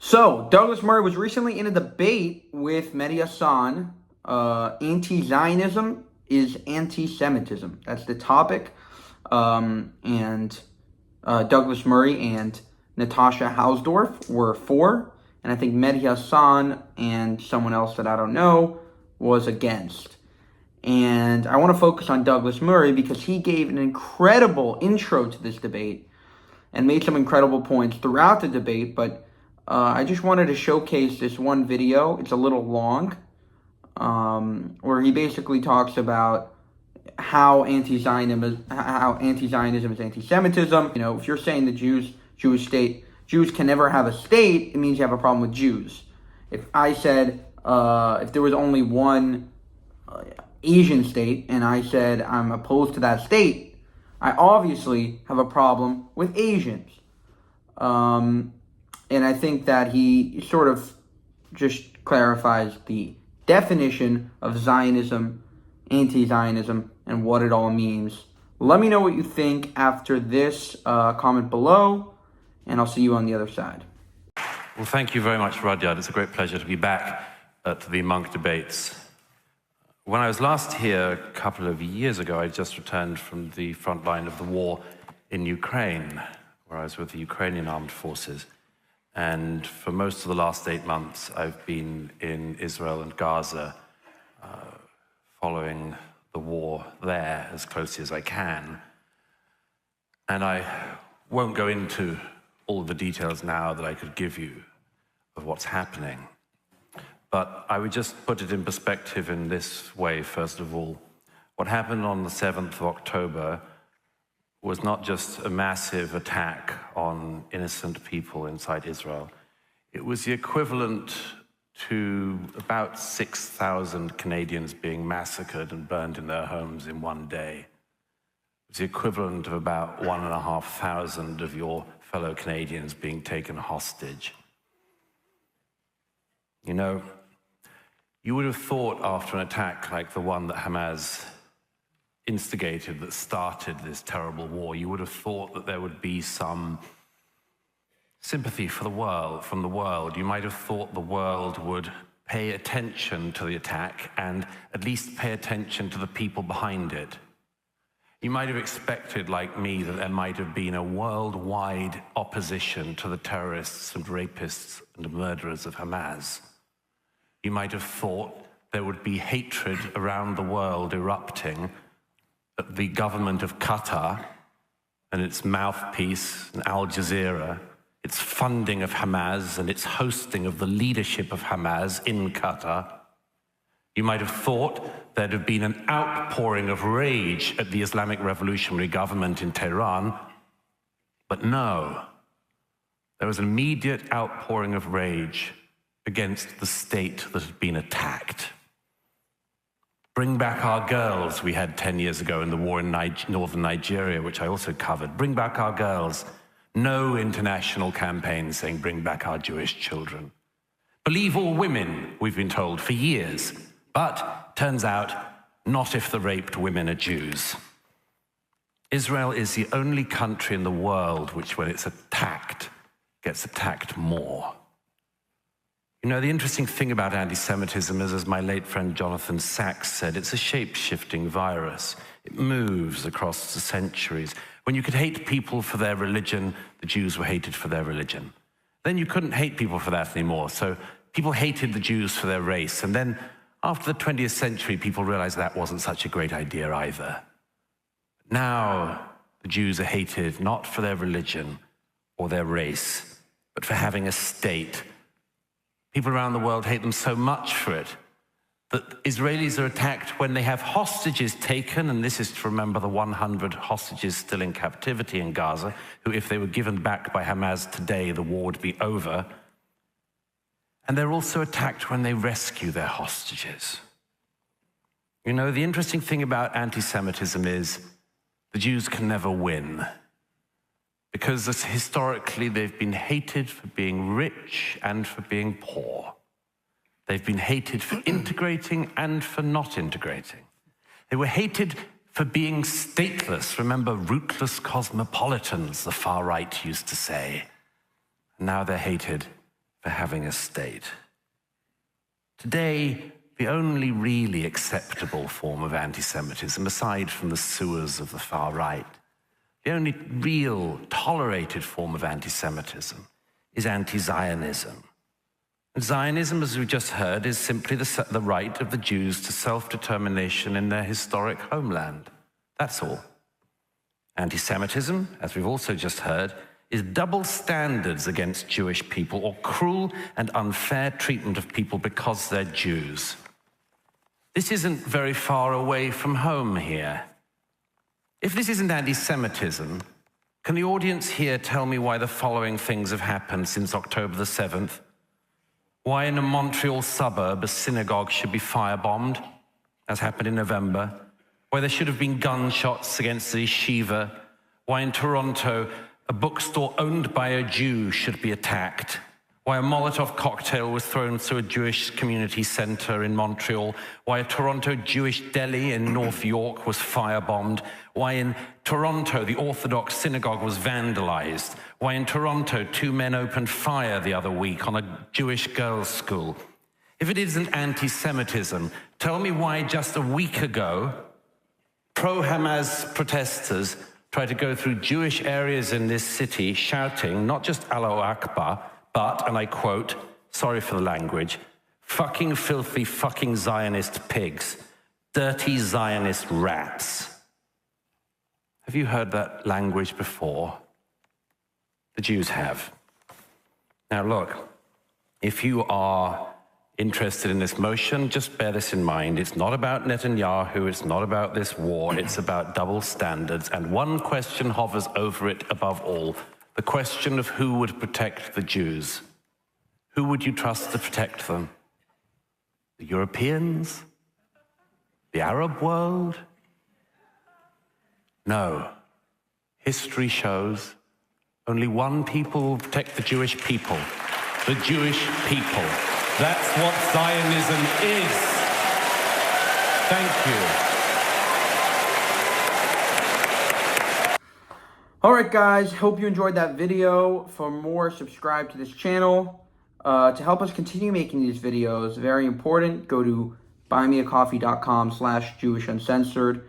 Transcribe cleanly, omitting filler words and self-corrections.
So, Douglas Murray was recently in a debate with Mehdi Hassan. Anti-Zionism is anti-Semitism. That's the topic. And Douglas Murray and Natasha Hausdorff were for. And I think Mehdi Hassan and someone else that I don't know was against. And I want to focus on Douglas Murray because he gave an incredible intro to this debate and made some incredible points throughout the debate, but I just wanted to showcase this one video. It's a little long, where he basically talks about how anti-Zionism is anti-Semitism. You know, if you're saying the Jews can never have a state, it means you have a problem with Jews. If I said, if there was only one Asian state, and I said I'm opposed to that state, I obviously have a problem with Asians. And I think that he sort of just clarifies the definition of Zionism, anti-Zionism, and what it all means. Let me know what you think after this comment below, and I'll see you on the other side. Well, thank you very much, Rudyard. It's a great pleasure to be back at the Monk debates. When I was last here a couple of years ago, I just returned from the front line of the war in Ukraine, where I was with the Ukrainian armed forces. And for most of the last 8 months, I've been in Israel and Gaza, following the war there as closely as I can. And I won't go into all of the details now that I could give you of what's happening. But I would just put it in perspective in this way, first of all. What happened on the 7th of October was not just a massive attack on innocent people inside Israel. It was the equivalent to about 6,000 Canadians being massacred and burned in their homes in one day. It was the equivalent of about 1,500 of your fellow Canadians being taken hostage. You know, you would have thought after an attack like the one that Hamas instigated, that started this terrible war, you would have thought that there would be some sympathy for the world, from the world. You might have thought the world would pay attention to the attack and at least pay attention to the people behind it. You might have expected, like me, that there might have been a worldwide opposition to the terrorists and rapists and murderers of Hamas. You might have thought there would be hatred around the world erupting at the government of Qatar and its mouthpiece, Al Jazeera, its funding of Hamas and its hosting of the leadership of Hamas in Qatar. You might have thought there'd have been an outpouring of rage at the Islamic Revolutionary Government in Tehran, but no. There was an immediate outpouring of rage against the state that had been attacked. Bring back our girls, we had 10 years ago in the war in northern Nigeria, which I also covered. Bring back our girls. No international campaign saying bring back our Jewish children. Believe all women, we've been told for years. But turns out, not if the raped women are Jews. Israel is the only country in the world which, when it's attacked, gets attacked more. You know, the interesting thing about anti-Semitism is, as my late friend Jonathan Sachs said, it's a shape-shifting virus. It moves across the centuries. When you could hate people for their religion, the Jews were hated for their religion. Then you couldn't hate people for that anymore, so people hated the Jews for their race. And then after the 20th century, people realized that wasn't such a great idea either. Now the Jews are hated not for their religion or their race, but for having a state. People around the world hate them so much for it that Israelis are attacked when they have hostages taken, and this is to remember the 100 hostages still in captivity in Gaza, who, if they were given back by Hamas today, the war would be over. And they're also attacked when they rescue their hostages. You know, the interesting thing about anti-Semitism is the Jews can never win, because historically they've been hated for being rich and for being poor. They've been hated for integrating and for not integrating. They were hated for being stateless. Remember, rootless cosmopolitans, the far right used to say. And now they're hated for having a state. Today, the only really acceptable form of anti-Semitism, aside from the sewers of the far right, the only real tolerated form of anti-Semitism is anti-Zionism. And Zionism, as we just heard, is simply the right of the Jews to self-determination in their historic homeland. That's all. Anti-Semitism, as we've also just heard, is double standards against Jewish people or cruel and unfair treatment of people because they're Jews. This isn't very far away from home here. If this isn't anti-Semitism, can the audience here tell me why the following things have happened since October the 7th? Why in a Montreal suburb a synagogue should be firebombed, as happened in November? Why there should have been gunshots against the yeshiva? Why in Toronto a bookstore owned by a Jew should be attacked? Why a Molotov cocktail was thrown through a Jewish community center in Montreal? Why a Toronto Jewish deli in North York was firebombed? Why in Toronto the Orthodox synagogue was vandalized? Why in Toronto 2 men opened fire the other week on a Jewish girls' school? If it isn't anti-Semitism, tell me why just a week ago pro-Hamas protesters tried to go through Jewish areas in this city shouting not just Allahu Akbar, but, and I quote, sorry for the language, fucking filthy fucking Zionist pigs, dirty Zionist rats. Have you heard that language before? The Jews have. Now look, if you are interested in this motion, just bear this in mind. It's not about Netanyahu, it's not about this war, it's about double standards, and one question hovers over it above all. The question of who would protect the Jews. Who would you trust to protect them? The Europeans? The Arab world? No. History shows only one people will protect the Jewish people. The Jewish people. That's what Zionism is. Thank you. Alright guys, hope you enjoyed that video. For more, subscribe to this channel. To help us continue making these videos, very important, go to buymeacoffee.com/JewishUncensored.